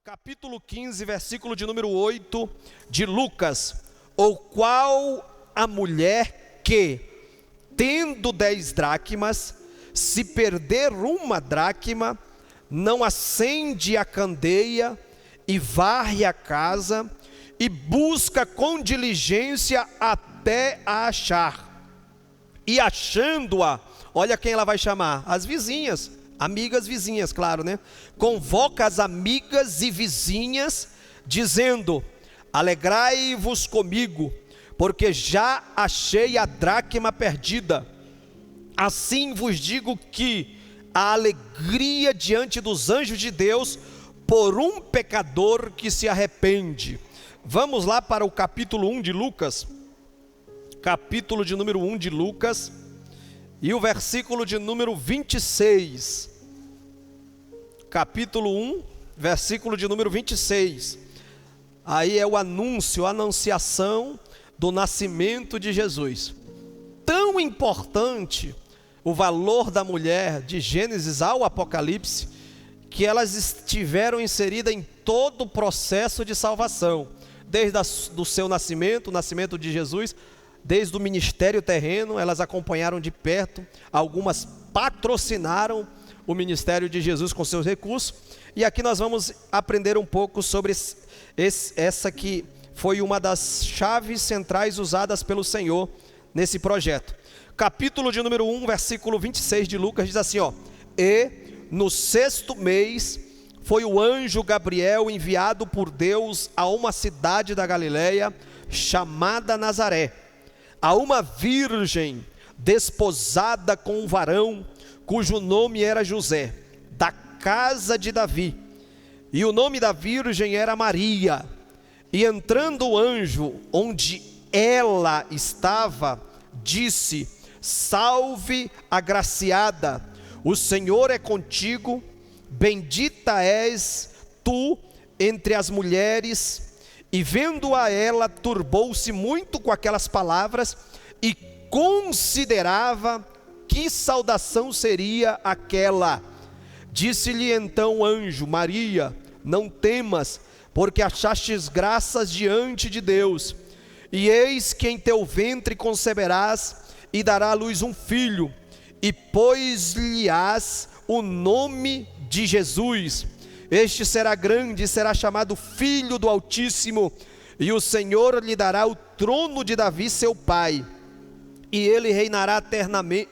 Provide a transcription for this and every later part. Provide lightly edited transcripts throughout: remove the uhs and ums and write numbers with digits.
capítulo 15, versículo de número 8 de Lucas: o qual a mulher que, tendo 10 dracmas, se perder uma dracma, não acende a candeia e varre a casa e busca com diligência até a achar. E achando-a, olha quem ela vai chamar: as vizinhas, amigas vizinhas, claro, né? Convoca as amigas e vizinhas, dizendo: alegrai-vos comigo, porque já achei a dracma perdida. Assim vos digo que a alegria diante dos anjos de Deus por um pecador que se arrepende. Vamos lá para o capítulo 1 de Lucas, capítulo de número 1 de Lucas, e o versículo de número 26. Capítulo 1, versículo de número 26. Aí é o anúncio, a anunciação do nascimento de Jesus. Tão importante o valor da mulher de Gênesis ao Apocalipse, que elas estiveram inseridas em todo o processo de salvação, desde o seu nascimento, o nascimento de Jesus, desde o ministério terreno, elas acompanharam de perto, algumas patrocinaram o ministério de Jesus com seus recursos, e aqui nós vamos aprender um pouco sobre essa que foi uma das chaves centrais usadas pelo Senhor nesse projeto. Capítulo de número 1, versículo 26 de Lucas, diz assim, e no 6º mês foi o anjo Gabriel enviado por Deus a uma cidade da Galileia, chamada Nazaré, a uma virgem desposada com um varão, cujo nome era José, da casa de Davi, e o nome da virgem era Maria. E entrando o anjo onde ela estava, disse: salve, agraciada, o Senhor é contigo, bendita és tu entre as mulheres. E vendo-a ela, turbou-se muito com aquelas palavras e considerava que saudação seria aquela. Disse-lhe então o anjo: Maria, não temas, porque achastes graças diante de Deus. E eis que em teu ventre conceberás e dará à luz um filho, e pôs-lhe-ás o nome de Jesus. Este será grande e será chamado Filho do Altíssimo, e o Senhor lhe dará o trono de Davi seu pai, e ele reinará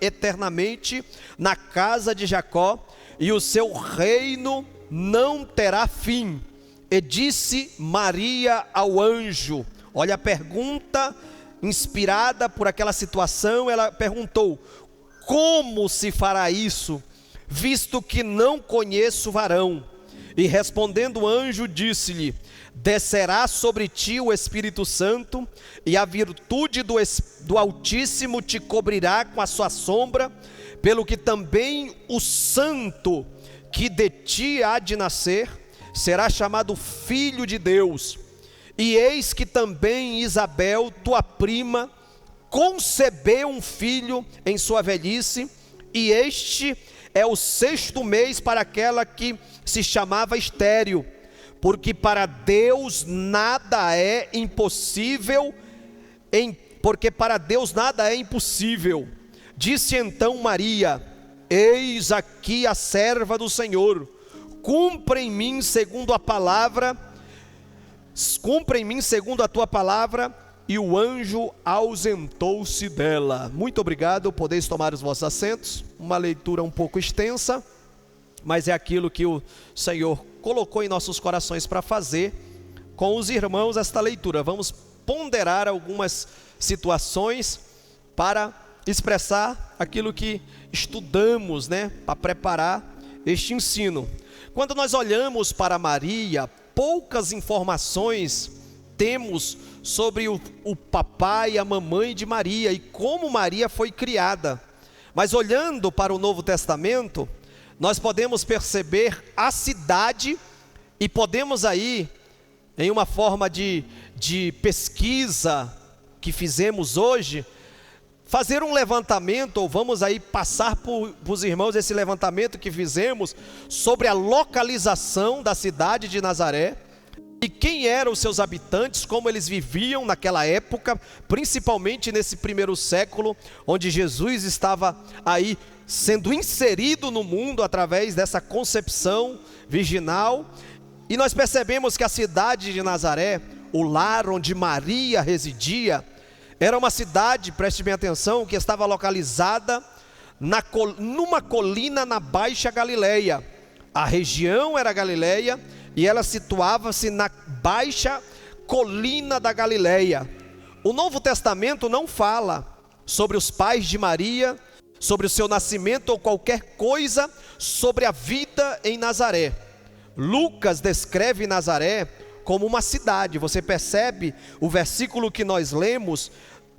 eternamente na casa de Jacó, e o seu reino não terá fim. E disse Maria ao anjo, olha a pergunta inspirada por aquela situação, ela perguntou: como se fará isso, visto que não conheço varão? E respondendo o anjo, disse-lhe: descerá sobre ti o Espírito Santo, e a virtude do Altíssimo te cobrirá com a sua sombra, pelo que também o santo que de ti há de nascer será chamado Filho de Deus. E eis que também Isabel, tua prima, concebeu um filho em sua velhice, e este é o 6º mês para aquela que se chamava estéril, porque para Deus nada é impossível, porque para Deus nada é impossível. Disse então Maria: eis aqui a serva do Senhor, cumpra em mim segundo a tua palavra. E o anjo ausentou-se dela. Muito obrigado, podeis tomar os vossos assentos. Uma leitura um pouco extensa, mas é aquilo que o Senhor colocou em nossos corações para fazer com os irmãos esta leitura. Vamos ponderar algumas situações para expressar aquilo que estudamos, né, para preparar este ensino. Quando nós olhamos para Maria, poucas informações temos sobre o papai e a mamãe de Maria e como Maria foi criada. Mas olhando para o Novo Testamento, nós podemos perceber a cidade, e podemos aí, em uma forma de pesquisa que fizemos hoje, fazer um levantamento, ou vamos aí passar para os irmãos esse levantamento que fizemos sobre a localização da cidade de Nazaré e quem eram os seus habitantes, como eles viviam naquela época, principalmente nesse primeiro século, onde Jesus estava aí sendo inserido no mundo através dessa concepção virginal. E nós percebemos que a cidade de Nazaré, o lar onde Maria residia, era uma cidade, preste bem atenção, que estava localizada numa colina na Baixa Galileia. A região era Galileia e ela situava-se na Baixa Colina da Galileia. O Novo Testamento não fala sobre os pais de Maria, sobre o seu nascimento ou qualquer coisa sobre a vida em Nazaré. Lucas descreve Nazaré como uma cidade. Você percebe o versículo que nós lemos,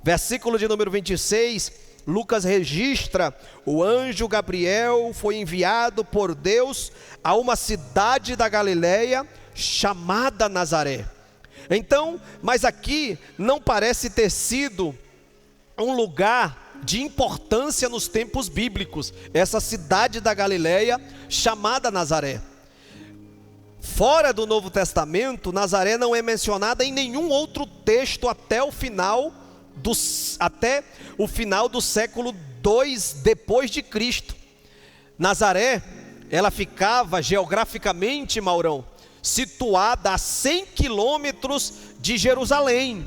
versículo de número 26, Lucas registra: o anjo Gabriel foi enviado por Deus a uma cidade da Galileia chamada Nazaré. Então, mas aqui não parece ter sido um lugar de importância nos tempos bíblicos, essa cidade da Galileia chamada Nazaré. Fora do Novo Testamento, Nazaré não é mencionada em nenhum outro texto até o final do século II depois de Cristo. Nazaré, ela ficava geograficamente, Maurão, situada a 100 quilômetros de Jerusalém,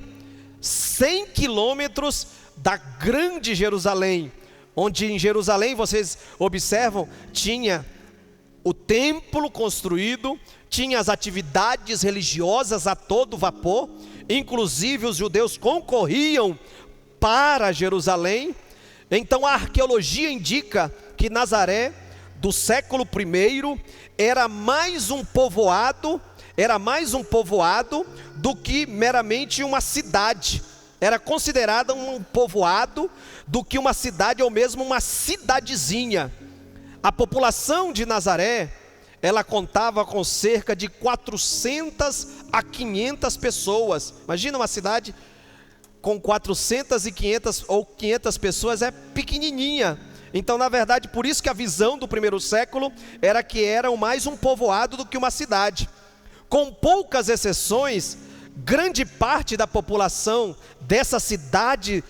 100 quilômetros da grande Jerusalém, onde em Jerusalém, vocês observam, tinha o templo construído, tinha as atividades religiosas a todo vapor, inclusive os judeus concorriam para Jerusalém. Então a arqueologia indica que Nazaré, do século I, era mais um povoado do que meramente uma cidade. Era considerada um povoado do que uma cidade, ou mesmo uma cidadezinha. A população de Nazaré, ela contava com cerca de 400 a 500 pessoas. Imagina uma cidade com 400 e 500 ou 500 pessoas, é pequenininha. Então, na verdade, por isso que a visão do primeiro século era que era mais um povoado do que uma cidade. Com poucas exceções, grande parte da população dessa cidade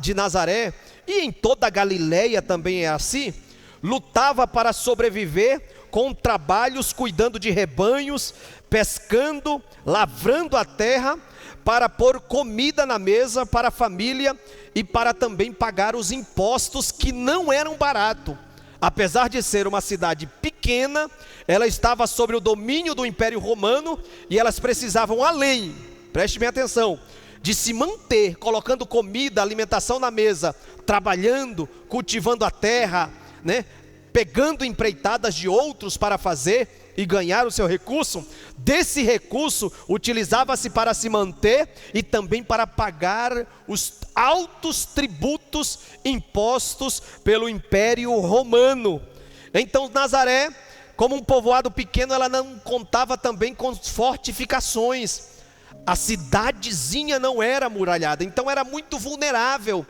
de Nazaré, e em toda a Galileia também é assim, lutava para sobreviver com trabalhos cuidando de rebanhos, pescando, lavrando a terra, para pôr comida na mesa para a família e para também pagar os impostos, que não eram baratos. Apesar de ser uma cidade pequena, ela estava sob o domínio do Império Romano e elas precisavam, além, preste bem atenção, de se manter colocando comida, alimentação na mesa, trabalhando, cultivando a terra, pegando empreitadas de outros para fazer e ganhar o seu recurso. Desse recurso utilizava-se para se manter e também para pagar os altos tributos impostos pelo Império Romano. Então Nazaré, como um povoado pequeno, ela não contava também com fortificações. A cidadezinha não era muralhada, então era muito vulnerável.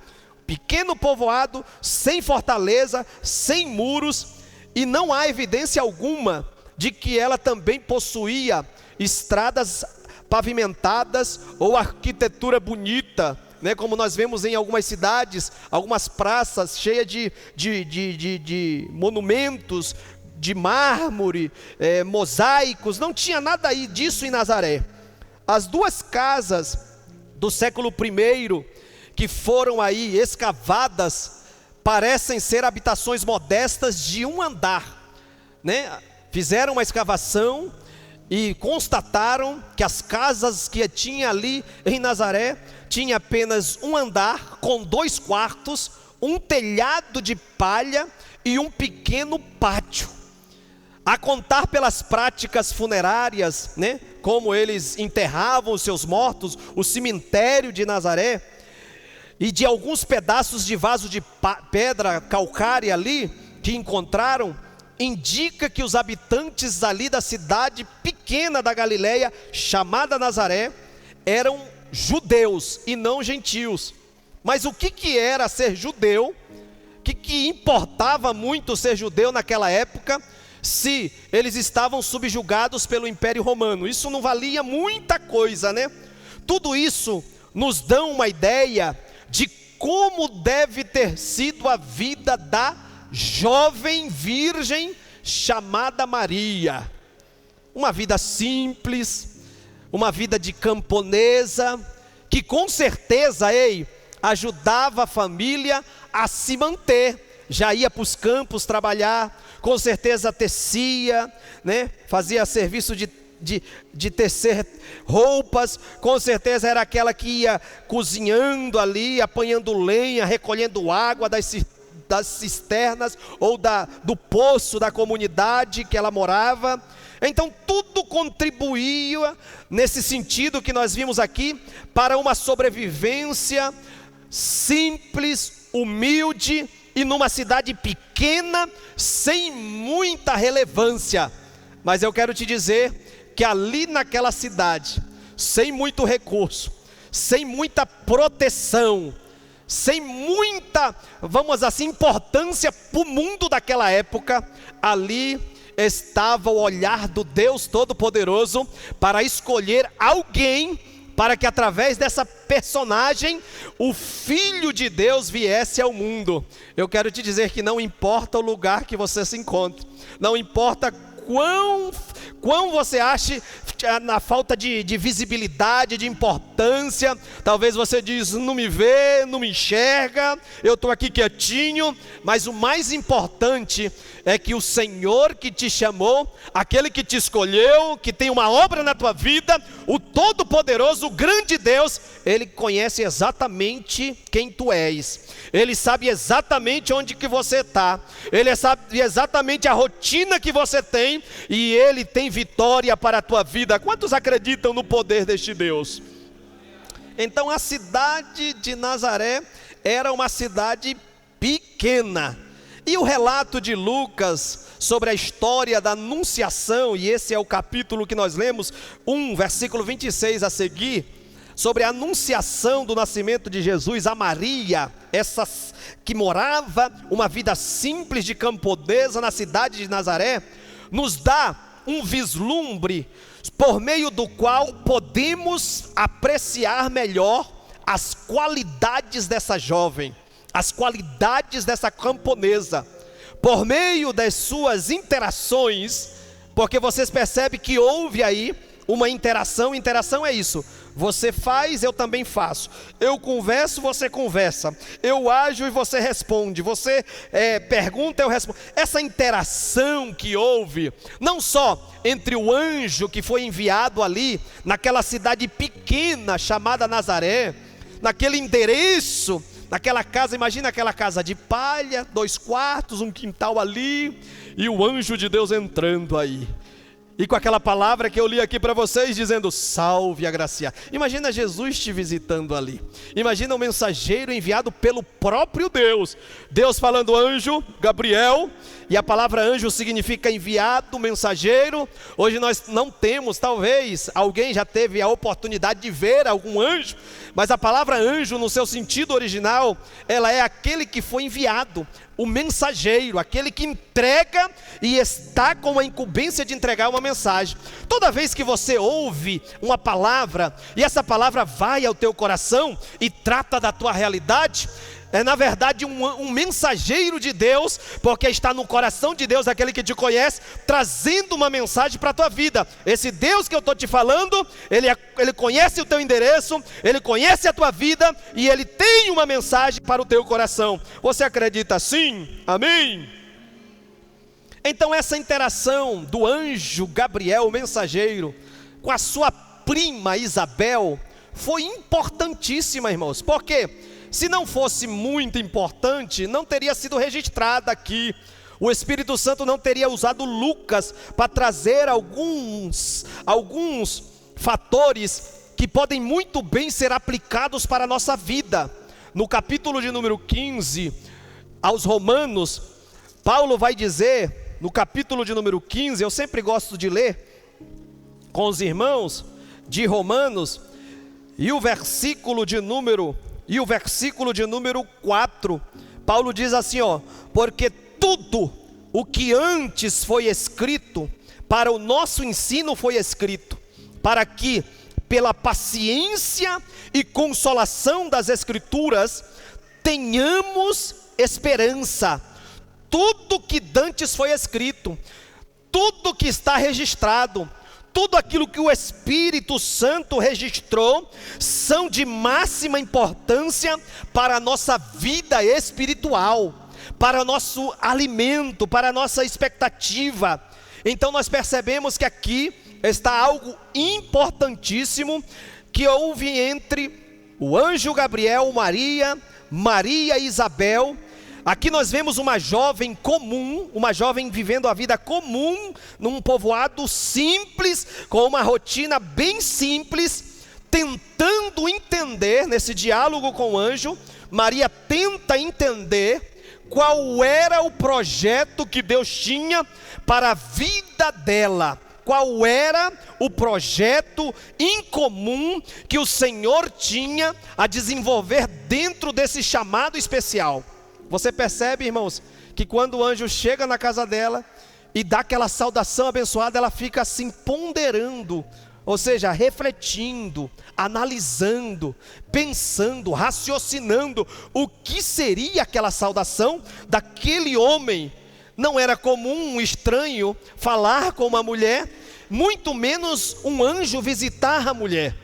Pequeno povoado, sem fortaleza, sem muros, e não há evidência alguma de que ela também possuía estradas pavimentadas ou arquitetura bonita, como nós vemos em algumas cidades, algumas praças cheias de monumentos, de mármore, mosaicos. Não tinha nada aí disso em Nazaré. As duas casas do século I que foram aí escavadas parecem ser habitações modestas de um andar, Fizeram uma escavação e constataram que as casas que tinha ali em Nazaré tinha apenas um andar com 2 quartos, um telhado de palha e um pequeno pátio. A contar pelas práticas funerárias, como eles enterravam os seus mortos, o cemitério de Nazaré, e de alguns pedaços de vaso de pedra calcária ali que encontraram, indica que os habitantes ali da cidade pequena da Galileia, chamada Nazaré, eram judeus e não gentios. Mas o que era ser judeu? O que importava muito ser judeu naquela época, se eles estavam subjugados pelo Império Romano? Isso não valia muita coisa, né? Tudo isso nos dá uma ideia de como deve ter sido a vida da jovem virgem chamada Maria. Uma vida simples, uma vida de camponesa, que com certeza, ajudava a família a se manter. Já ia para os campos trabalhar, com certeza tecia, né? Fazia serviço de tecer roupas, com certeza era aquela que ia cozinhando ali, apanhando lenha, recolhendo água das cisternas ou do poço da comunidade que ela morava. Então tudo contribuía nesse sentido que nós vimos aqui, para uma sobrevivência simples, humilde e numa cidade pequena, sem muita relevância. Mas eu quero te dizer que ali naquela cidade, sem muito recurso, sem muita proteção, sem muita, vamos assim, importância para o mundo daquela época, ali estava o olhar do Deus Todo-Poderoso para escolher alguém, para que através dessa personagem, o Filho de Deus viesse ao mundo. Eu quero te dizer que não importa o lugar que você se encontre, não importa quão você ache na falta de visibilidade, de importância, talvez você diz, não me vê, não me enxerga, eu estou aqui quietinho, mas o mais importante é que o Senhor que te chamou, aquele que te escolheu, que tem uma obra na tua vida, o Todo-Poderoso, o grande Deus, Ele conhece exatamente quem tu és, Ele sabe exatamente onde que você está, Ele sabe exatamente a rotina que você tem, e Ele tem vitória para a tua vida. Quantos acreditam no poder deste Deus? Então a cidade de Nazaré era uma cidade pequena, e o relato de Lucas sobre a história da anunciação, e esse é o capítulo que nós lemos, 1, versículo 26 a seguir, sobre a anunciação do nascimento de Jesus a Maria, essa que morava uma vida simples de camponesa na cidade de Nazaré, nos dá um vislumbre por meio do qual podemos apreciar melhor as qualidades dessa jovem, as qualidades dessa camponesa, por meio das suas interações, porque vocês percebem que houve aí uma interação é isso, você faz, eu também faço, eu converso, você conversa, eu ajo e você responde, você pergunta, eu respondo. Essa interação que houve, não só entre o anjo que foi enviado ali, naquela cidade pequena chamada Nazaré, naquele endereço, naquela casa, imagina aquela casa de palha, 2 quartos, um quintal ali, e o anjo de Deus entrando aí, e com aquela palavra que eu li aqui para vocês, dizendo, salve agraciado. Imagina Jesus te visitando ali, imagina um mensageiro enviado pelo próprio Deus, Deus falando, anjo, Gabriel, e a palavra anjo significa enviado, mensageiro. Hoje nós não temos, talvez, alguém já teve a oportunidade de ver algum anjo, mas a palavra anjo no seu sentido original, ela é aquele que foi enviado, o mensageiro, aquele que entrega e está com a incumbência de entregar uma mensagem. Toda vez que você ouve uma palavra, e essa palavra vai ao teu coração e trata da tua realidade, é na verdade um mensageiro de Deus, porque está no coração de Deus, aquele que te conhece, trazendo uma mensagem para a tua vida. Esse Deus que eu estou te falando, ele conhece o teu endereço, Ele conhece a tua vida, e Ele tem uma mensagem para o teu coração. Você acredita assim? Amém? Então essa interação do anjo Gabriel, o mensageiro, com a sua prima Isabel, foi importantíssima, irmãos, porque se não fosse muito importante, não teria sido registrada aqui. O Espírito Santo não teria usado Lucas para trazer alguns fatores que podem muito bem ser aplicados para a nossa vida. No capítulo de número 15, aos Romanos, Paulo vai dizer, no capítulo de número 15, eu sempre gosto de ler com os irmãos de Romanos, e o versículo de número e o versículo de número 4, Paulo diz assim, ó: porque tudo o que antes foi escrito, para o nosso ensino foi escrito, para que, pela paciência e consolação das Escrituras, tenhamos esperança. Tudo que dantes foi escrito, tudo que está registrado, tudo aquilo que o Espírito Santo registrou, são de máxima importância para a nossa vida espiritual, para o nosso alimento, para a nossa expectativa. Então nós percebemos que aqui está algo importantíssimo que houve entre o anjo Gabriel, Maria e Isabel. Aqui nós vemos uma jovem comum, uma jovem vivendo a vida comum, num povoado simples, com uma rotina bem simples, tentando entender, nesse diálogo com o anjo, Maria tenta entender qual era o projeto que Deus tinha para a vida dela. Qual era o projeto incomum que o Senhor tinha a desenvolver dentro desse chamado especial. Você percebe, irmãos, que quando o anjo chega na casa dela e dá aquela saudação abençoada, ela fica assim ponderando, ou seja, refletindo, analisando, pensando, raciocinando o que seria aquela saudação daquele homem. Não era comum um estranho falar com uma mulher, muito menos um anjo visitar a mulher,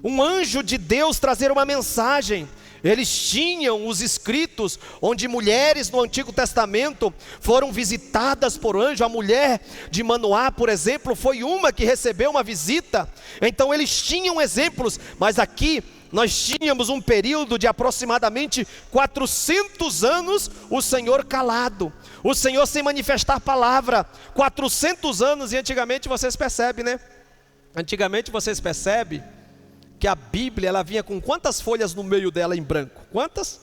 um anjo de Deus trazer uma mensagem. Eles tinham os escritos onde mulheres no Antigo Testamento foram visitadas por anjo. A mulher de Manoá, por exemplo, foi uma que recebeu uma visita. Então eles tinham exemplos, mas aqui nós tínhamos um período de aproximadamente 400 anos, o Senhor calado, o Senhor sem manifestar palavra. 400 anos, e antigamente vocês percebem, né? Antigamente vocês percebem que a Bíblia, ela vinha com quantas folhas no meio dela em branco? Quantas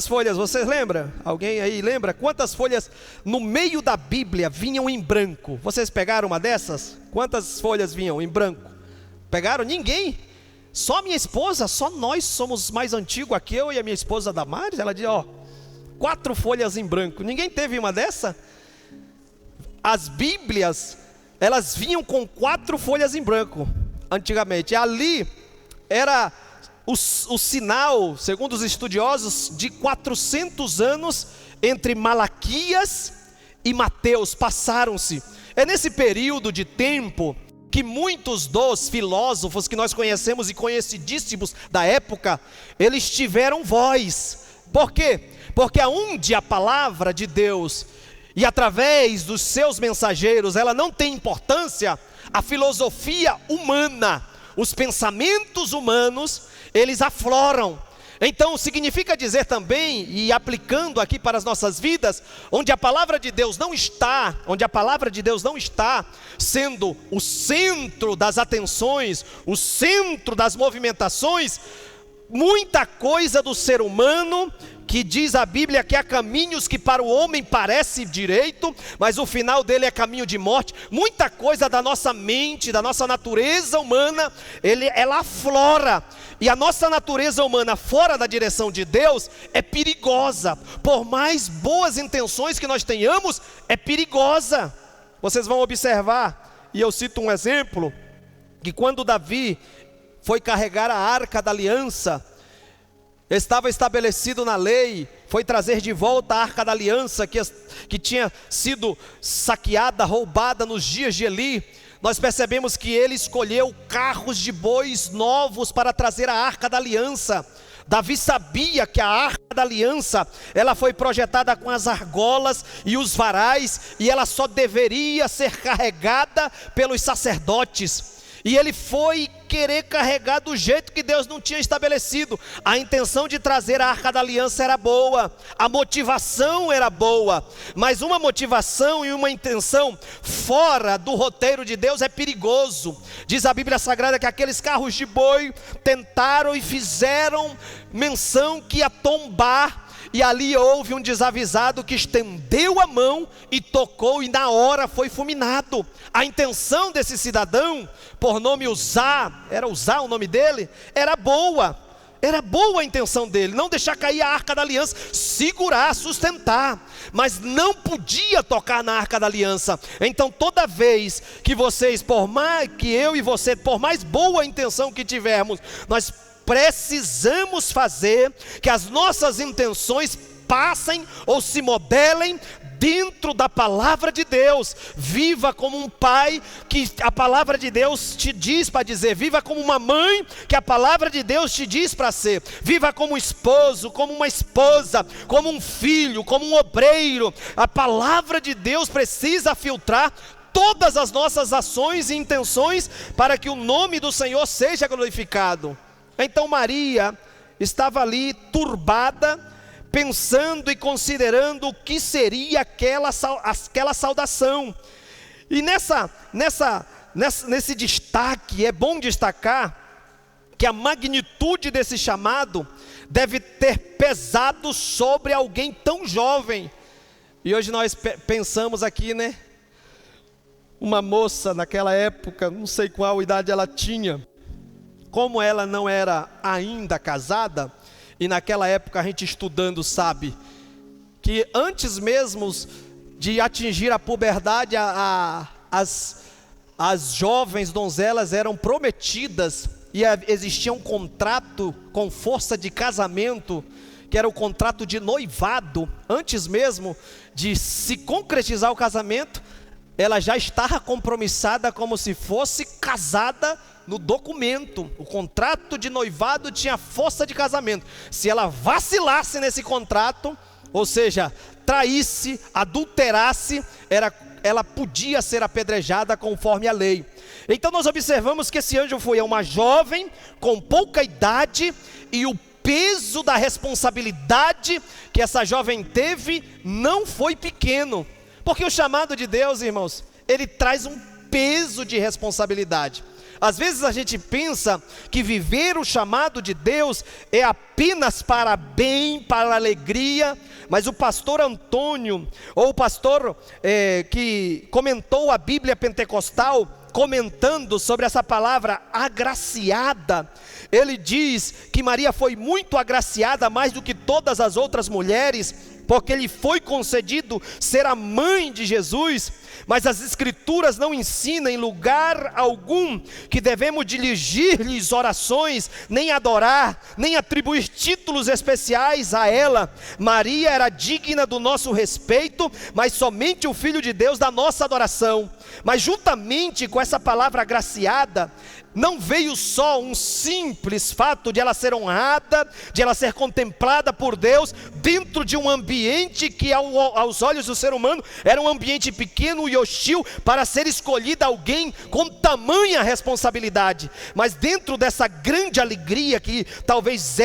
folhas? Vocês lembram? Alguém aí lembra? Quantas folhas no meio da Bíblia vinham em branco? Vocês pegaram uma dessas? Quantas folhas vinham em branco? Pegaram? Ninguém. Só minha esposa, só nós somos mais antigos aqui, eu e a minha esposa Damares. Ela diz, ó, 4 folhas em branco. Ninguém teve uma dessa? As Bíblias, elas vinham com 4 folhas em branco. Antigamente, ali era o sinal, segundo os estudiosos, de 400 anos entre Malaquias e Mateus. Passaram-se. É nesse período de tempo que muitos dos filósofos que nós conhecemos e conhecidíssimos da época, eles tiveram voz. Por quê? Porque aonde a palavra de Deus, e através dos seus mensageiros, ela não tem importância, a filosofia humana, os pensamentos humanos, eles afloram. Então significa dizer também, e aplicando aqui para as nossas vidas, onde a palavra de Deus não está, sendo o centro das atenções, o centro das movimentações, muita coisa do ser humano, que diz a Bíblia que há caminhos que para o homem parece direito, mas o final dele é caminho de morte. Muita coisa da nossa mente, da nossa natureza humana, ela aflora. E a nossa natureza humana fora da direção de Deus é perigosa. Por mais boas intenções que nós tenhamos, é perigosa. Vocês vão observar, e eu cito um exemplo, que quando Davi foi carregar a arca da aliança, estava estabelecido na lei, foi trazer de volta a arca da aliança que tinha sido saqueada, roubada nos dias de Eli. Nós percebemos que ele escolheu carros de bois novos para trazer a arca da aliança. Davi sabia que a arca da aliança, ela foi projetada com as argolas e os varais, e ela só deveria ser carregada pelos sacerdotes. E ele foi querer carregar do jeito que Deus não tinha estabelecido. A intenção de trazer a arca da aliança era boa, a motivação era boa, mas uma motivação e uma intenção fora do roteiro de Deus é perigoso. Diz a Bíblia Sagrada que aqueles carros de boi tentaram e fizeram menção que ia tombar. E ali houve um desavisado que estendeu a mão e tocou, e na hora foi fulminado. A intenção desse cidadão, por nome Uzá, era Uzá o nome dele, era boa. Era boa a intenção dele, não deixar cair a arca da aliança, segurar, sustentar, mas não podia tocar na arca da aliança. Então toda vez que vocês, por mais que eu e você, por mais boa intenção que tivermos, nós precisamos fazer que as nossas intenções passem ou se modelem dentro da palavra de Deus. Viva como um pai que a palavra de Deus te diz para dizer. Viva como uma mãe que a palavra de Deus te diz para ser. Viva como um esposo, como uma esposa, como um filho, como um obreiro. A palavra de Deus precisa filtrar todas as nossas ações e intenções para que o nome do Senhor seja glorificado. Então Maria estava ali turbada, pensando e considerando o que seria aquela saudação. E nesse destaque, é bom destacar que a magnitude desse chamado deve ter pesado sobre alguém tão jovem. E hoje nós pensamos aqui, né? Uma moça naquela época, não sei qual idade ela tinha, como ela não era ainda casada. E naquela época a gente estudando sabe que antes mesmo de atingir a puberdade, as jovens donzelas eram prometidas e existia um contrato com força de casamento, que era o contrato de noivado. Antes mesmo de se concretizar o casamento, ela já estava compromissada como se fosse casada no documento. O contrato de noivado tinha força de casamento. Se ela vacilasse nesse contrato, ou seja, traísse, adulterasse, ela podia ser apedrejada conforme a lei. Então nós observamos que esse anjo foi uma jovem com pouca idade, e o peso da responsabilidade que essa jovem teve não foi pequeno. Porque o chamado de Deus, irmãos, ele traz um peso de responsabilidade. Às vezes a gente pensa que viver o chamado de Deus é apenas para bem, para alegria, mas o pastor Antônio, ou o pastor que comentou a Bíblia Pentecostal, comentando sobre essa palavra agraciada, ele diz que Maria foi muito agraciada, mais do que todas as outras mulheres, porque lhe foi concedido ser a mãe de Jesus. Mas as escrituras não ensinam em lugar algum que devemos dirigir-lhes orações, nem adorar, nem atribuir títulos especiais a ela. Maria era digna do nosso respeito, mas somente o Filho de Deus da nossa adoração. Mas juntamente com essa palavra agraciada, não veio só um simples fato de ela ser honrada, de ela ser contemplada por Deus, dentro de um ambiente que aos olhos do ser humano era um ambiente pequeno e hostil, para ser escolhida alguém com tamanha responsabilidade. Mas dentro dessa grande alegria que talvez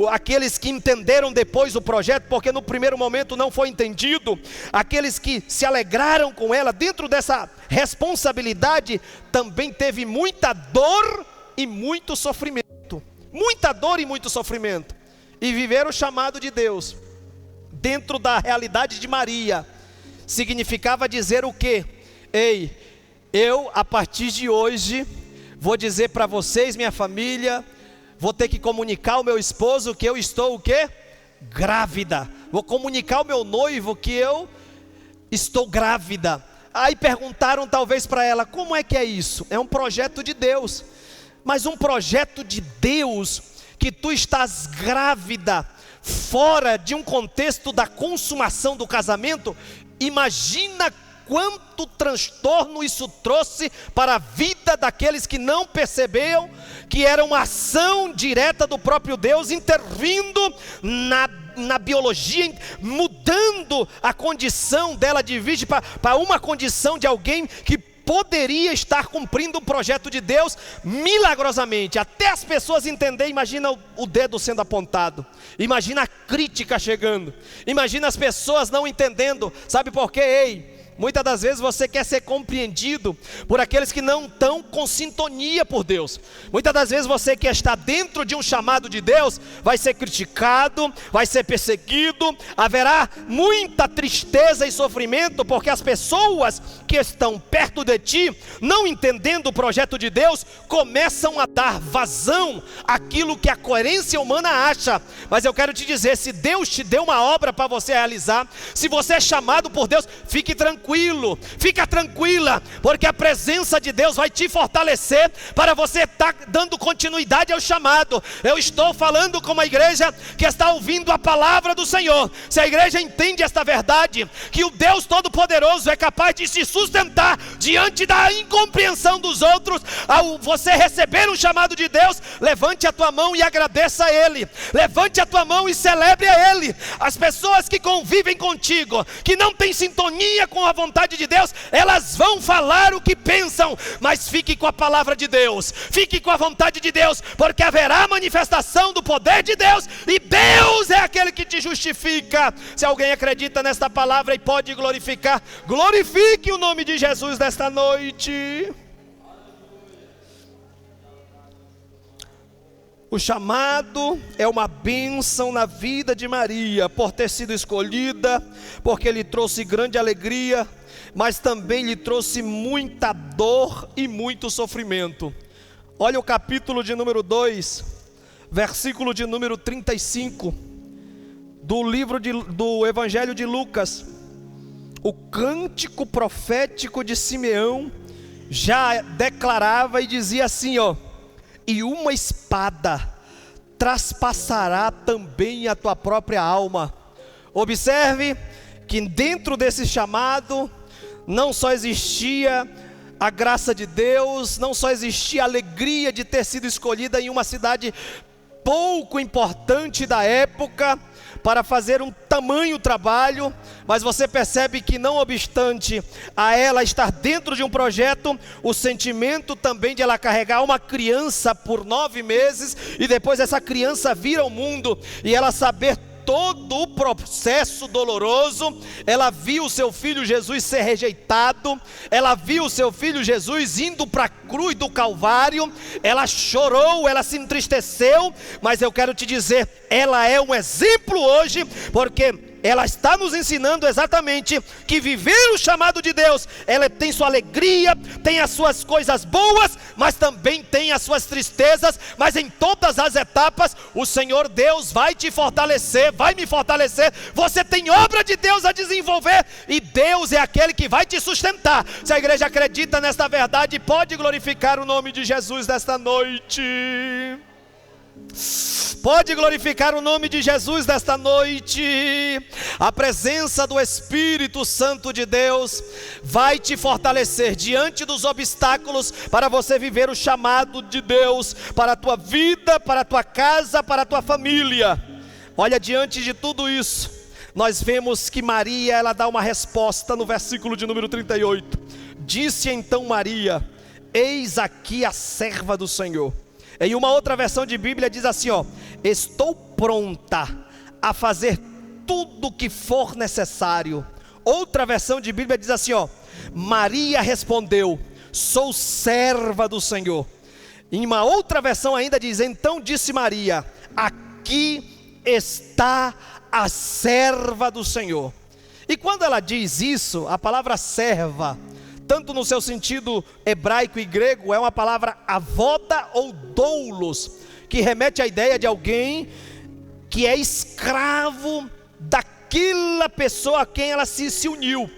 aqueles que entenderam depois o projeto, porque no primeiro momento não foi entendido, aqueles que se alegraram com ela, dentro dessa responsabilidade também teve muita dor e muito sofrimento. Muita dor e muito sofrimento. E viver o chamado de Deus dentro da realidade de Maria significava dizer o quê? Ei, eu a partir de hoje vou dizer para vocês, minha família, vou ter que comunicar ao meu esposo que eu estou o quê? Grávida. Vou comunicar ao meu noivo que eu estou grávida. Aí perguntaram talvez para ela, como é que é isso? É um projeto de Deus. Mas um projeto de Deus, que tu estás grávida, fora de um contexto da consumação do casamento, imagina quanto transtorno isso trouxe para a vida daqueles que não perceberam que era uma ação direta do próprio Deus, intervindo na biologia, mudando a condição dela de virgem para uma condição de alguém que poderia estar cumprindo o projeto de Deus milagrosamente, até as pessoas entenderem. Imagina o dedo sendo apontado, imagina a crítica chegando, imagina as pessoas não entendendo. Sabe por quê? Muitas das vezes você quer ser compreendido por aqueles que não estão com sintonia por Deus. Muitas das vezes você que está dentro de um chamado de Deus vai ser criticado, vai ser perseguido, haverá muita tristeza e sofrimento, porque as pessoas que estão perto de ti, não entendendo o projeto de Deus, começam a dar vazão àquilo que a coerência humana acha. Mas eu quero te dizer, se Deus te deu uma obra para você realizar, se você é chamado por Deus, fique tranquilo, fica tranquila, porque a presença de Deus vai te fortalecer para você estar dando continuidade ao chamado. Eu estou falando com uma igreja que está ouvindo a palavra do Senhor. Se a igreja entende esta verdade, que o Deus Todo-Poderoso é capaz de se sustentar diante da incompreensão dos outros, ao você receber um chamado de Deus, levante a tua mão e agradeça a Ele, levante a tua mão e celebre a Ele. As pessoas que convivem contigo, que não têm sintonia com a vontade de Deus, elas vão falar o que pensam, mas fique com a palavra de Deus, fique com a vontade de Deus, porque haverá manifestação do poder de Deus, e Deus é aquele que te justifica. Se alguém acredita nesta palavra e pode glorificar, glorifique o nome de Jesus nesta noite. O chamado é uma bênção na vida de Maria, por ter sido escolhida, porque lhe trouxe grande alegria, mas também lhe trouxe muita dor e muito sofrimento. Olha o capítulo de número 2, versículo de número 35, do livro do Evangelho de Lucas. O cântico profético de Simeão já declarava e dizia assim, ó: e uma espada traspassará também a tua própria alma. Observe que dentro desse chamado não só existia a graça de Deus, não só existia a alegria de ter sido escolhida em uma cidade pouco importante da época para fazer um tamanho trabalho, mas você percebe que, não obstante a ela estar dentro de um projeto, o sentimento também de ela carregar uma criança por 9 meses, e depois essa criança vir ao mundo, e ela saber todo o processo doloroso. Ela viu o seu filho Jesus ser rejeitado, ela viu o seu filho Jesus indo para a cruz do Calvário, ela chorou, ela se entristeceu, mas eu quero te dizer, ela é um exemplo hoje, porque ela está nos ensinando exatamente que viver o chamado de Deus, ela tem sua alegria, tem as suas coisas boas, mas também tem as suas tristezas, mas em todas as etapas, o Senhor Deus vai te fortalecer, vai me fortalecer. Você tem obra de Deus a desenvolver, e Deus é aquele que vai te sustentar. Se a igreja acredita nesta verdade, pode glorificar o nome de Jesus nesta noite. Pode glorificar o nome de Jesus nesta noite. A presença do Espírito Santo de Deus vai te fortalecer diante dos obstáculos, para você viver o chamado de Deus para a tua vida, para a tua casa, para a tua família. Olha, diante de tudo isso, nós vemos que Maria, ela dá uma resposta no versículo de número 38. Disse então Maria: eis aqui a serva do Senhor. Em uma outra versão de Bíblia diz assim, ó: estou pronta a fazer tudo o que for necessário. Outra versão de Bíblia diz assim, ó: Maria respondeu: sou serva do Senhor. Em uma outra versão ainda diz: então disse Maria: aqui está a serva do Senhor. E quando ela diz isso, a palavra serva, tanto no seu sentido hebraico e grego, é uma palavra avoda ou doulos, que remete à ideia de alguém que é escravo daquela pessoa a quem ela se uniu.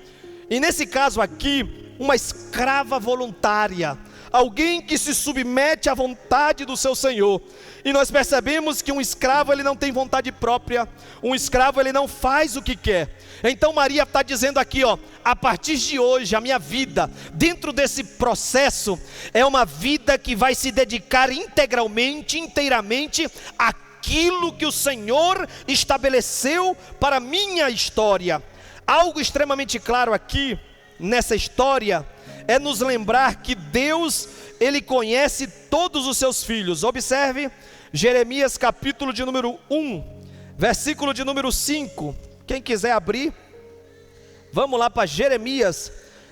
E nesse caso aqui, uma escrava voluntária, alguém que se submete à vontade do seu Senhor. E nós percebemos que um escravo, ele não tem vontade própria, um escravo, ele não faz o que quer. Então Maria está dizendo aqui, ó: a partir de hoje, a minha vida, dentro desse processo, é uma vida que vai se dedicar integralmente, inteiramente, àquilo que o Senhor estabeleceu para a minha história. Algo extremamente claro aqui, nessa história, é nos lembrar que Deus, Ele conhece todos os seus filhos. Observe Jeremias capítulo de número 1, versículo de número 5. Quem quiser abrir, Vamos lá para Jeremias,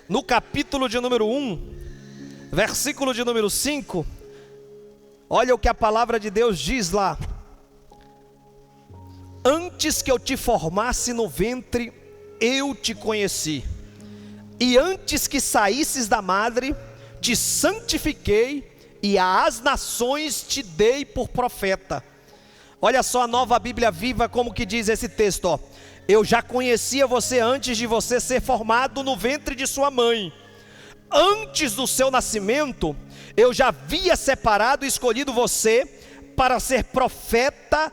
no capítulo de número 1, versículo de número 5. Olha o que a palavra de Deus diz lá. Antes que eu te formasse no ventre, eu te conheci. E antes que saísses da madre, te santifiquei, e às nações te dei por profeta. Olha só a Nova Bíblia Viva, como que diz esse texto, ó. Eu já conhecia você antes de você ser formado no ventre de sua mãe. Antes do seu nascimento, eu já havia separado e escolhido você para ser profeta,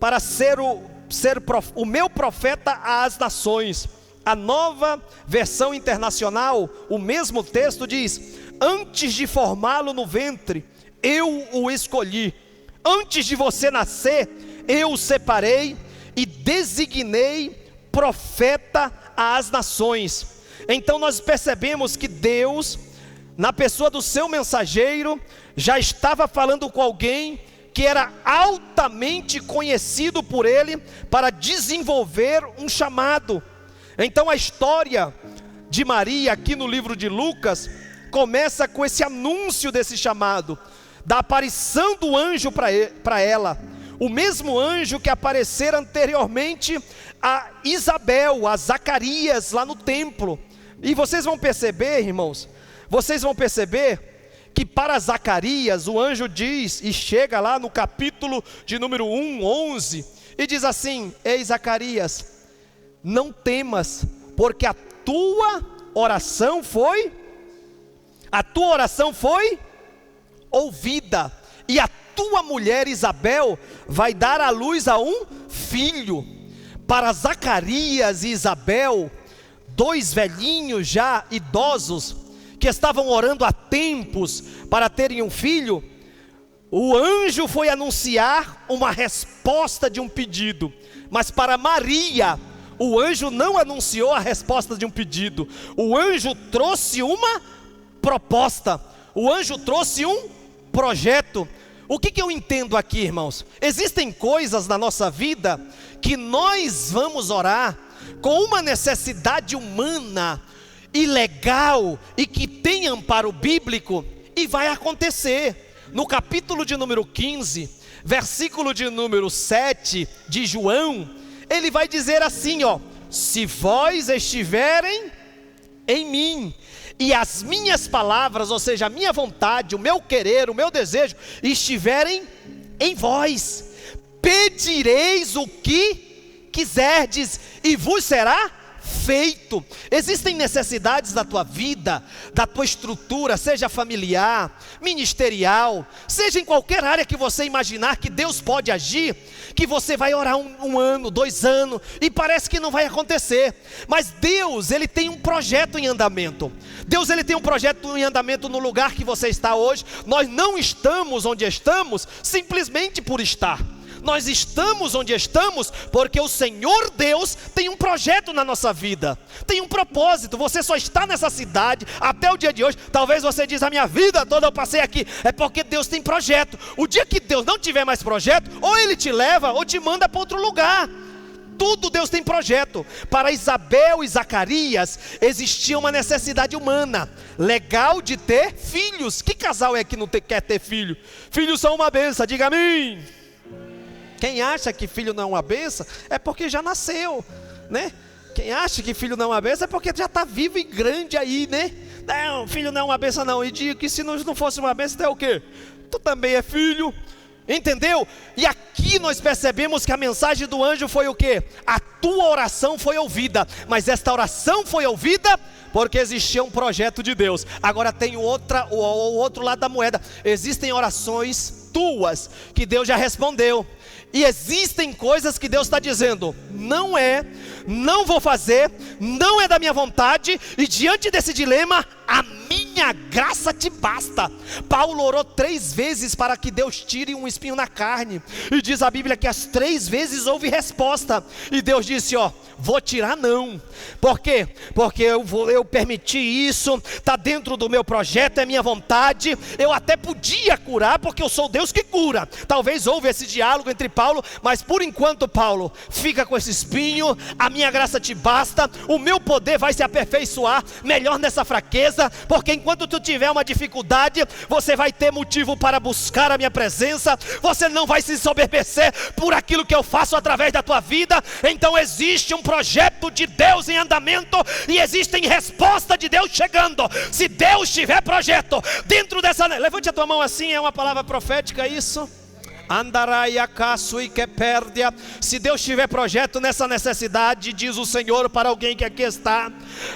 para ser o meu profeta às nações. A Nova Versão Internacional, o mesmo texto diz: antes de formá-lo no ventre, eu o escolhi. Antes de você nascer, eu o separei e designei profeta às nações. Então nós percebemos que Deus, na pessoa do seu mensageiro, já estava falando com alguém que era altamente conhecido por ele para desenvolver um chamado. Então a história de Maria aqui no livro de Lucas começa com esse anúncio desse chamado, da aparição do anjo para ela, o mesmo anjo que aparecera anteriormente a Isabel, a Zacarias lá no templo. E vocês vão perceber, irmãos, que para Zacarias o anjo diz, e chega lá no capítulo de número 1, 11, e diz assim: ei Zacarias, não temas, porque a tua oração foi ouvida, e a tua mulher Isabel vai dar à luz a um filho. Para Zacarias e Isabel, dois velhinhos já idosos, que estavam orando há tempos para terem um filho, o anjo foi anunciar uma resposta de um pedido. Mas para Maria, o anjo não anunciou a resposta de um pedido. O anjo trouxe uma proposta, o anjo trouxe um projeto. O que eu entendo aqui, irmãos? Existem coisas na nossa vida que nós vamos orar com uma necessidade humana e legal, e que tem amparo bíblico, e vai acontecer. No capítulo de número 15, versículo de número 7 de João, ele vai dizer assim, ó: se vós estiverem em mim, e as minhas palavras, ou seja, a minha vontade, o meu querer, o meu desejo, estiverem em vós, pedireis o que quiserdes, e vos será feito. Existem necessidades da tua vida, da tua estrutura, seja familiar, ministerial, seja em qualquer área que você imaginar que Deus pode agir, que você vai orar um ano, 2 anos, e parece que não vai acontecer. Mas Deus, Ele tem um projeto em andamento. Deus, Ele tem um projeto em andamento no lugar que você está hoje. Nós não estamos onde estamos simplesmente por estar. Nós estamos onde estamos porque o Senhor Deus tem um projeto na nossa vida, tem um propósito. Você só está nessa cidade até o dia de hoje. Talvez você diz: a minha vida toda eu passei aqui. É porque Deus tem projeto. O dia que Deus não tiver mais projeto, ou Ele te leva ou te manda para outro lugar. Tudo Deus tem projeto. Para Isabel e Zacarias existia uma necessidade humana, legal, de ter filhos. Que casal é que não quer ter filho? Filhos são uma bênção, diga amém. Quem acha que filho não é uma benção, é porque já nasceu, né? Quem acha que filho não é uma benção, é porque já está vivo e grande aí, né? Não, filho não é uma benção não. E diga que se não fosse uma benção, é o quê? Tu também é filho, entendeu? E aqui nós percebemos que a mensagem do anjo foi o quê? A tua oração foi ouvida. Mas esta oração foi ouvida porque existia um projeto de Deus. Agora tem o outro lado da moeda. Existem orações tuas que Deus já respondeu. E existem coisas que Deus está dizendo: não vou fazer, não é da minha vontade. E diante desse dilema, a minha minha graça te basta. Paulo orou 3 vezes para que Deus tire um espinho na carne, e diz a Bíblia que as 3 vezes houve resposta, e Deus disse, vou tirar não. Por quê? Porque eu permiti isso, está dentro do meu projeto, é minha vontade. Eu até podia curar, porque eu sou Deus que cura. Talvez houve esse diálogo entre Paulo, mas por enquanto, Paulo, fica com esse espinho, a minha graça te basta, o meu poder vai se aperfeiçoar melhor nessa fraqueza, porque enquanto tu tiver uma dificuldade, você vai ter motivo para buscar a minha presença, você não vai se soberbecer por aquilo que eu faço através da tua vida. Então existe um projeto de Deus em andamento, e existe resposta de Deus chegando. Se Deus tiver projeto dentro dessa... Levante a tua mão assim, é uma palavra profética isso. Se Deus tiver projeto nessa necessidade, diz o Senhor para alguém que aqui está,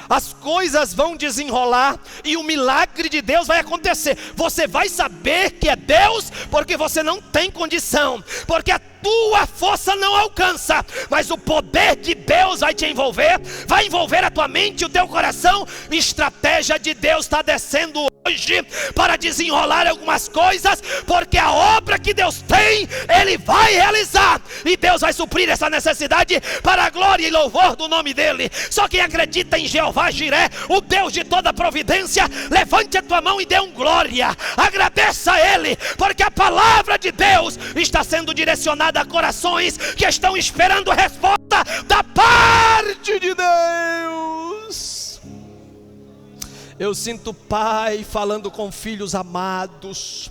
as coisas vão desenrolar e o milagre de Deus vai acontecer. Você vai saber que é Deus, porque você não tem condição, porque a tua força não alcança, mas o poder de Deus vai te envolver, vai envolver a tua mente e o teu coração. Estratégia de Deus está descendo hoje para desenrolar algumas coisas, porque a obra que Deus tem, Ele vai realizar, e Deus vai suprir essa necessidade para a glória e louvor do nome dEle. Só quem acredita em Jeová Jiré, o Deus de toda providência, levante a tua mão e dê um glória, agradeça a Ele, porque a palavra de Deus está sendo direcionada a corações que estão esperando resposta da parte de Deus. Eu sinto o Pai falando com filhos amados.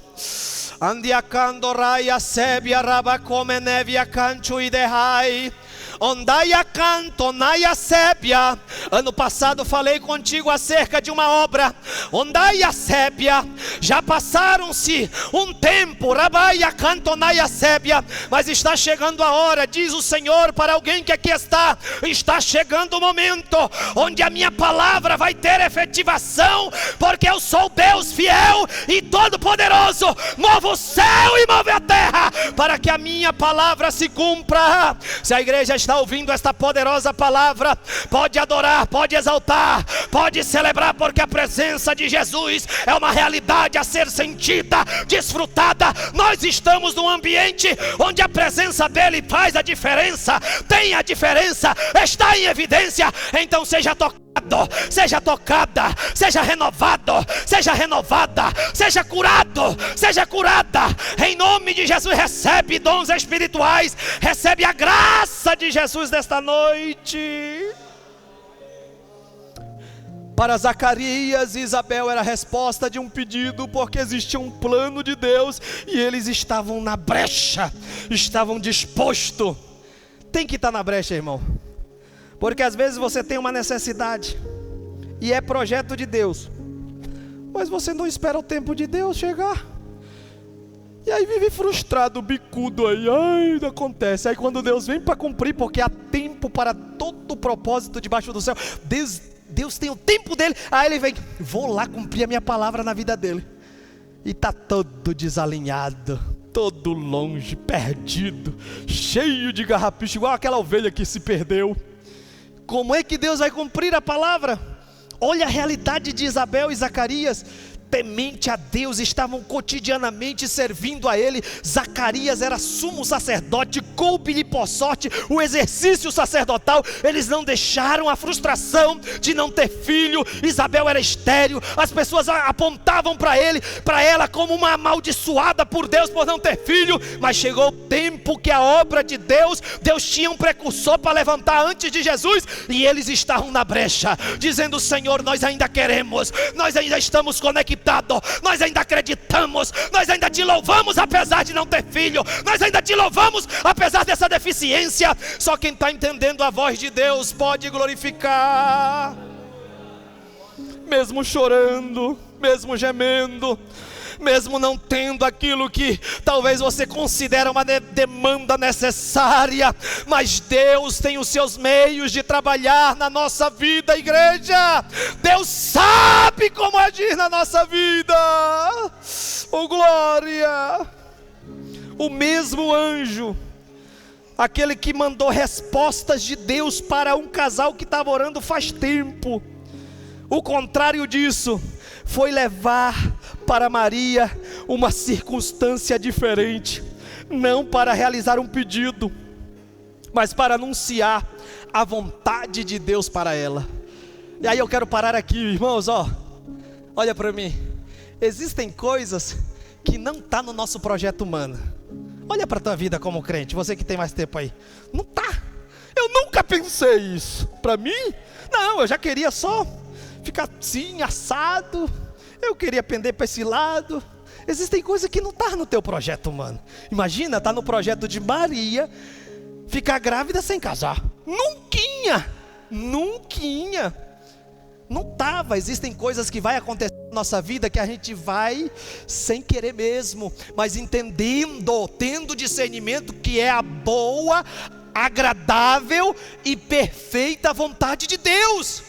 Andiacando raia sebia rabacome nevia cancho e derrai. Ondaia canto, naia sébia. Ano passado falei contigo acerca de uma obra. Ondaia sébia. Já passaram-se um tempo. Rabaia canto, naia sébia. Mas está chegando a hora, diz o Senhor para alguém que aqui está. Está chegando o momento onde a minha palavra vai ter efetivação, porque eu sou Deus fiel e todo poderoso. Movo o céu e move a terra para que a minha palavra se cumpra. Se a igreja está ouvindo esta poderosa palavra, pode adorar, pode exaltar, pode celebrar, porque a presença de Jesus é uma realidade a ser sentida, desfrutada. Nós estamos num ambiente onde a presença dele faz a diferença, tem a diferença, está em evidência. Então seja tocado, seja tocada, seja renovado, seja renovada, seja curado, seja curada, em nome de Jesus. Recebe dons espirituais, recebe a graça de Jesus nesta noite. Para Zacarias e Isabel era a resposta de um pedido, porque existia um plano de Deus e eles estavam na brecha, estavam dispostos. Tem que estar na brecha, irmão, porque às vezes você tem uma necessidade e é projeto de Deus, mas você não espera o tempo de Deus chegar, e aí vive frustrado, bicudo aí, ai, não acontece. Aí quando Deus vem para cumprir, porque há tempo para todo o propósito debaixo do céu, Deus tem o tempo dele, aí ele vem, vou lá cumprir a minha palavra na vida dele, e está todo desalinhado, todo longe, perdido, cheio de garrapicho, igual aquela ovelha que se perdeu. Como é que Deus vai cumprir a palavra? Olha a realidade de Isabel e Zacarias. Temente a Deus, estavam cotidianamente servindo a Ele. Zacarias era sumo sacerdote, coube-lhe por sorte o exercício sacerdotal. Eles não deixaram a frustração de não ter filho. Isabel era estéril, as pessoas apontavam para ela como uma amaldiçoada por Deus por não ter filho. Mas chegou o tempo que a obra de Deus tinha um precursor para levantar antes de Jesus, e eles estavam na brecha, dizendo: Senhor, nós ainda queremos, nós ainda estamos conectados, nós ainda acreditamos, nós ainda te louvamos apesar de não ter filho, nós ainda te louvamos apesar dessa deficiência. Só quem está entendendo a voz de Deus pode glorificar, mesmo chorando, mesmo gemendo, mesmo não tendo aquilo que talvez você considera uma demanda necessária, mas Deus tem os seus meios de trabalhar na nossa vida, igreja. Deus sabe como agir na nossa vida. Oh glória! O mesmo anjo, aquele que mandou respostas de Deus para um casal que estava orando faz tempo, o contrário disso foi levar para Maria uma circunstância diferente, não para realizar um pedido, mas para anunciar a vontade de Deus para ela. E aí eu quero parar aqui, irmãos, olha para mim. Existem coisas que não estão no nosso projeto humano. Olha para a tua vida como crente, você que tem mais tempo aí. Não está. Eu nunca pensei isso. Para mim, não, eu já queria só ficar assim, assado. Eu queria pender para esse lado. Existem coisas que não estão no teu projeto humano. Imagina, está no projeto de Maria ficar grávida sem casar. Nunquinha. Não estava. Existem coisas que vai acontecer na nossa vida que a gente vai sem querer mesmo, mas entendendo, tendo discernimento que é a boa, agradável e perfeita vontade de Deus.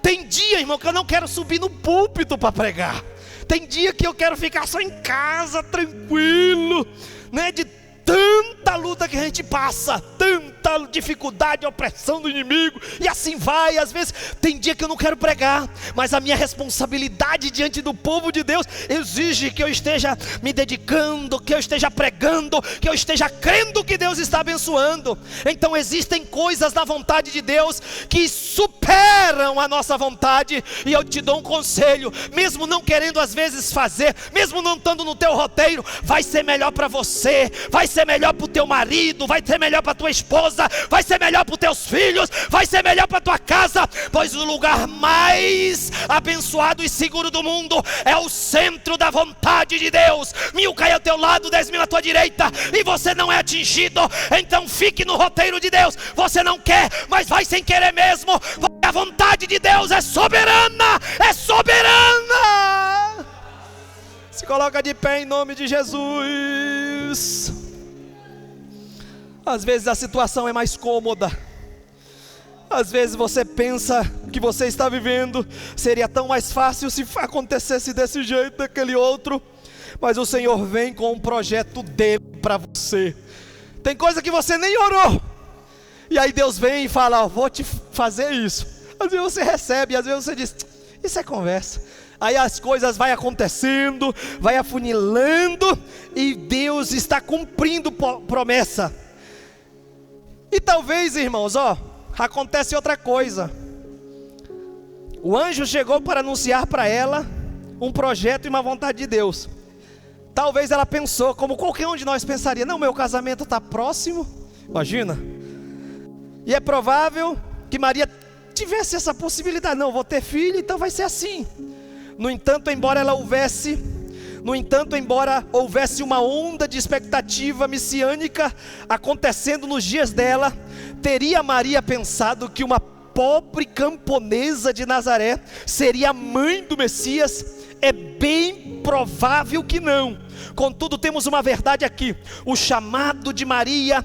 Tem dia, irmão, que eu não quero subir no púlpito para pregar. Tem dia que eu quero ficar só em casa, tranquilo, né? De tanta luta que a gente passa, tanta dificuldade, opressão do inimigo, e assim vai. Às vezes tem dia que eu não quero pregar, mas a minha responsabilidade diante do povo de Deus exige que eu esteja me dedicando, que eu esteja pregando, que eu esteja crendo que Deus está abençoando. Então existem coisas da vontade de Deus que superam a nossa vontade, e eu te dou um conselho, mesmo não querendo às vezes fazer, mesmo não estando no teu roteiro, vai ser melhor para você, vai ser melhor para o teu marido, vai ser melhor para tua esposa, vai ser melhor para os teus filhos, vai ser melhor para tua casa, pois o lugar mais abençoado e seguro do mundo é o centro da vontade de Deus. 1000 cai ao teu lado, 10.000 à tua direita, e você não é atingido. Então fique no roteiro de Deus. Você não quer, mas vai sem querer mesmo. A vontade de Deus é soberana, é soberana. Se coloca de pé em nome de Jesus. Às vezes a situação é mais cômoda. Às vezes você pensa que você está vivendo seria tão mais fácil se acontecesse desse jeito, daquele outro. Mas o Senhor vem com um projeto dele para você. Tem coisa que você nem orou, e aí Deus vem e fala, vou te fazer isso. Às vezes você recebe, às vezes você diz, isso é conversa. Aí as coisas vai acontecendo, vai afunilando, e Deus está cumprindo promessa. E talvez, irmãos, acontece outra coisa. O anjo chegou para anunciar para ela um projeto e uma vontade de Deus. Talvez ela pensou, como qualquer um de nós pensaria, não, meu casamento está próximo. Imagina. E é provável que Maria tivesse essa possibilidade, não, vou ter filho, então vai ser assim. No entanto, embora houvesse uma onda de expectativa messiânica acontecendo nos dias dela, teria Maria pensado que uma pobre camponesa de Nazaré seria a mãe do Messias? É bem provável que não. Contudo, temos uma verdade aqui: o chamado de Maria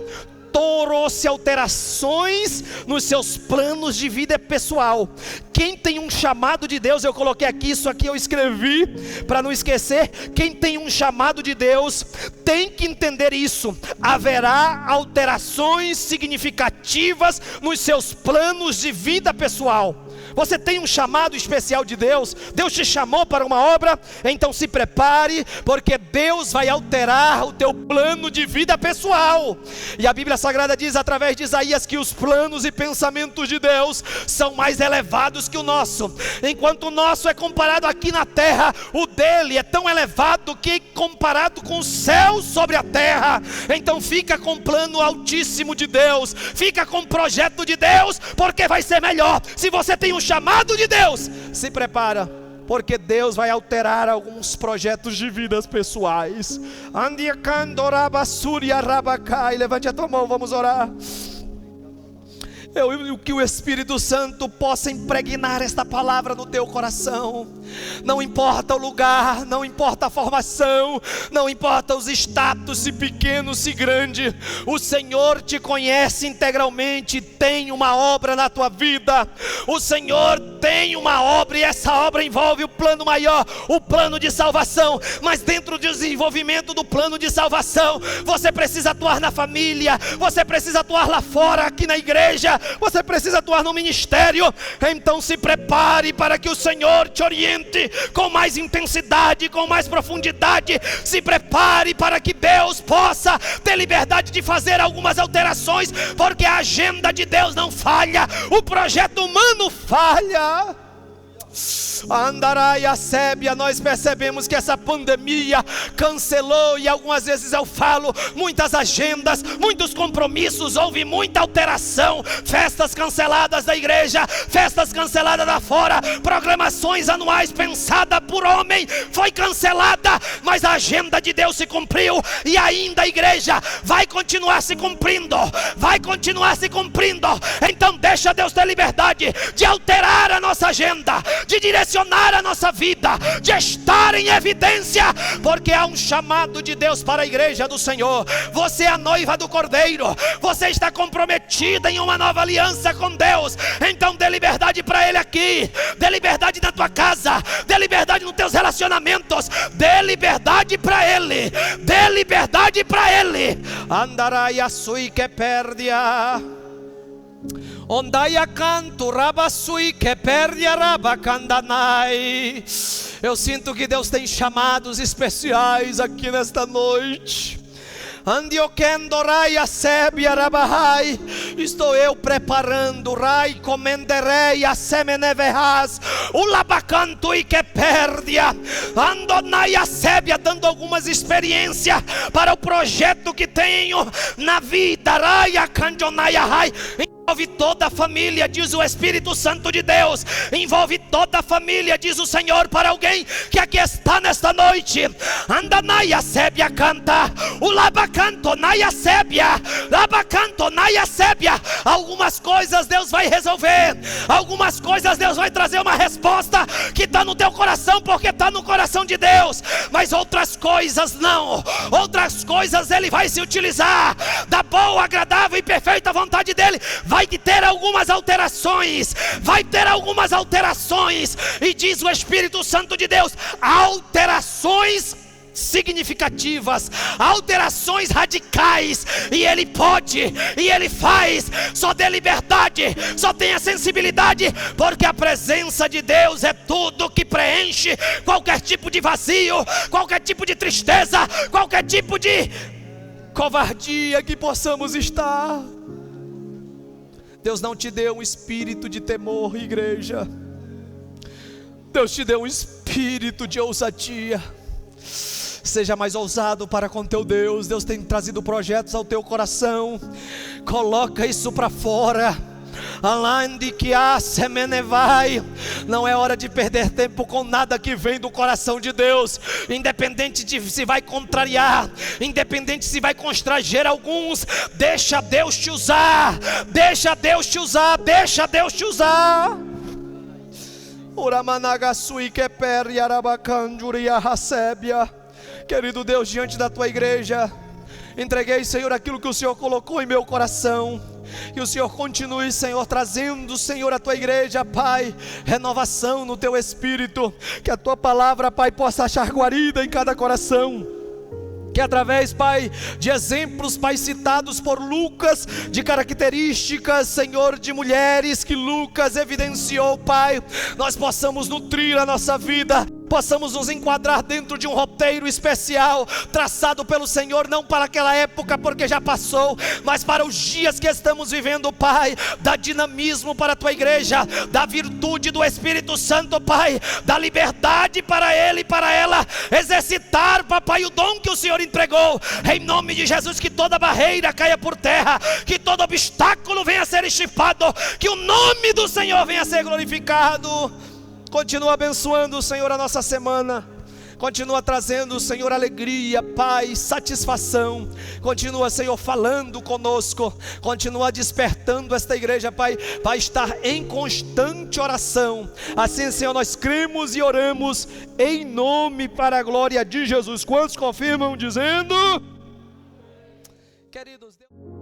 trouxe alterações nos seus planos de vida pessoal. Quem tem um chamado de Deus, eu coloquei aqui, isso aqui eu escrevi para não esquecer. Quem tem um chamado de Deus tem que entender isso. Haverá alterações significativas nos seus planos de vida pessoal. Você tem um chamado especial de Deus, Deus te chamou para uma obra, então se prepare, porque Deus vai alterar o teu plano de vida pessoal. E a Bíblia Sagrada diz através de Isaías que os planos e pensamentos de Deus são mais elevados que o nosso. Enquanto o nosso é comparado aqui na terra, o dele é tão elevado que comparado com o céu sobre a terra. Então fica com o plano altíssimo de Deus, fica com o projeto de Deus, porque vai ser melhor. Se você tem um chamado de Deus, se prepara, porque Deus vai alterar alguns projetos de vidas pessoais. Levante a tua mão, vamos orar. Que o Espírito Santo possa impregnar esta palavra no teu coração. Não importa o lugar, não importa a formação, não importa os status, se pequeno, se grande, o Senhor te conhece integralmente, tem uma obra na tua vida. O Senhor tem uma obra, e essa obra envolve o plano maior, o plano de salvação. Mas dentro do desenvolvimento do plano de salvação, você precisa atuar na família, você precisa atuar lá fora, aqui na igreja, você precisa atuar no ministério. Então se prepare para que o Senhor te oriente com mais intensidade, com mais profundidade. Se prepare para que Deus possa ter liberdade de fazer algumas alterações, porque a agenda de Deus não falha, o projeto humano falha. Andarai a sébia, nós percebemos que essa pandemia cancelou, e algumas vezes eu falo, muitas agendas, muitos compromissos, houve muita alteração, festas canceladas da igreja, festas canceladas da fora, programações anuais pensadas por homem, foi cancelada, mas a agenda de Deus se cumpriu, e ainda a igreja vai continuar se cumprindo, vai continuar se cumprindo. Então deixa Deus ter liberdade de alterar a nossa agenda, de direcionar a nossa vida, de estar em evidência, porque há um chamado de Deus para a igreja do Senhor. Você é a noiva do Cordeiro, você está comprometida em uma nova aliança com Deus. Então dê liberdade para Ele aqui, dê liberdade na tua casa, dê liberdade nos teus relacionamentos, dê liberdade para Ele, dê liberdade para Ele. Andarai a sui que perdia, Ondaia canto, rabassui que perde a rabacandanai. Eu sinto que Deus tem chamados especiais aqui nesta noite. Andiokendo rai a sébia rabahai. Estou eu preparando rai comenderei a semeneverras o labacanto e que perdia andonai a sébia, dando algumas experiências para o projeto que tenho na vida. Rai a canjonai a rai. Envolve toda a família, diz o Espírito Santo de Deus. Envolve toda a família, diz o Senhor para alguém que aqui está nesta noite. Anda naia sébia canta, o labacanto naia sébia, labacanto naia sébia. Algumas coisas Deus vai resolver, algumas coisas Deus vai trazer uma resposta que está no teu coração, porque está no coração de Deus. Mas outras coisas não, outras coisas Ele vai se utilizar da boa, agradável e perfeita vontade dEle. Vai ter algumas alterações, vai ter algumas alterações, e diz o Espírito Santo de Deus, alterações significativas, alterações radicais, e Ele pode, e Ele faz. Só dê liberdade, só tenha sensibilidade, porque a presença de Deus é tudo que preenche qualquer tipo de vazio, qualquer tipo de tristeza, qualquer tipo de covardia que possamos estar. Deus não te deu um espírito de temor, igreja. Deus te deu um espírito de ousadia. Seja mais ousado para com teu Deus. Deus tem trazido projetos ao teu coração. Coloca isso para fora. Não é hora de perder tempo com nada que vem do coração de Deus. Independente de se vai contrariar, independente se vai constranger alguns, deixa Deus te usar. Deixa Deus te usar, deixa Deus te usar. Querido Deus, diante da tua igreja, entreguei, Senhor, aquilo que o Senhor colocou em meu coração. Que o Senhor continue, Senhor, trazendo, Senhor, a tua igreja, Pai, renovação no teu espírito. Que a tua palavra, Pai, possa achar guarida em cada coração. Que através, Pai, de exemplos, Pai, citados por Lucas, de características, Senhor, de mulheres que Lucas evidenciou, Pai, nós possamos nutrir a nossa vida, possamos nos enquadrar dentro de um roteiro especial, traçado pelo Senhor, não para aquela época, porque já passou, mas para os dias que estamos vivendo, Pai. Dá dinamismo para a tua igreja, dá virtude do Espírito Santo, Pai, dá liberdade para ele e para ela exercitar, Papai, o dom que o Senhor entregou. Em nome de Jesus, que toda barreira caia por terra, que todo obstáculo venha a ser estipado, que o nome do Senhor venha a ser glorificado. Continua abençoando, Senhor, a nossa semana. Continua trazendo, Senhor, alegria, paz, satisfação. Continua, Senhor, falando conosco. Continua despertando esta igreja, Pai, para estar em constante oração. Assim, Senhor, nós cremos e oramos em nome para a glória de Jesus. Quantos confirmam dizendo? Queridos, Deus...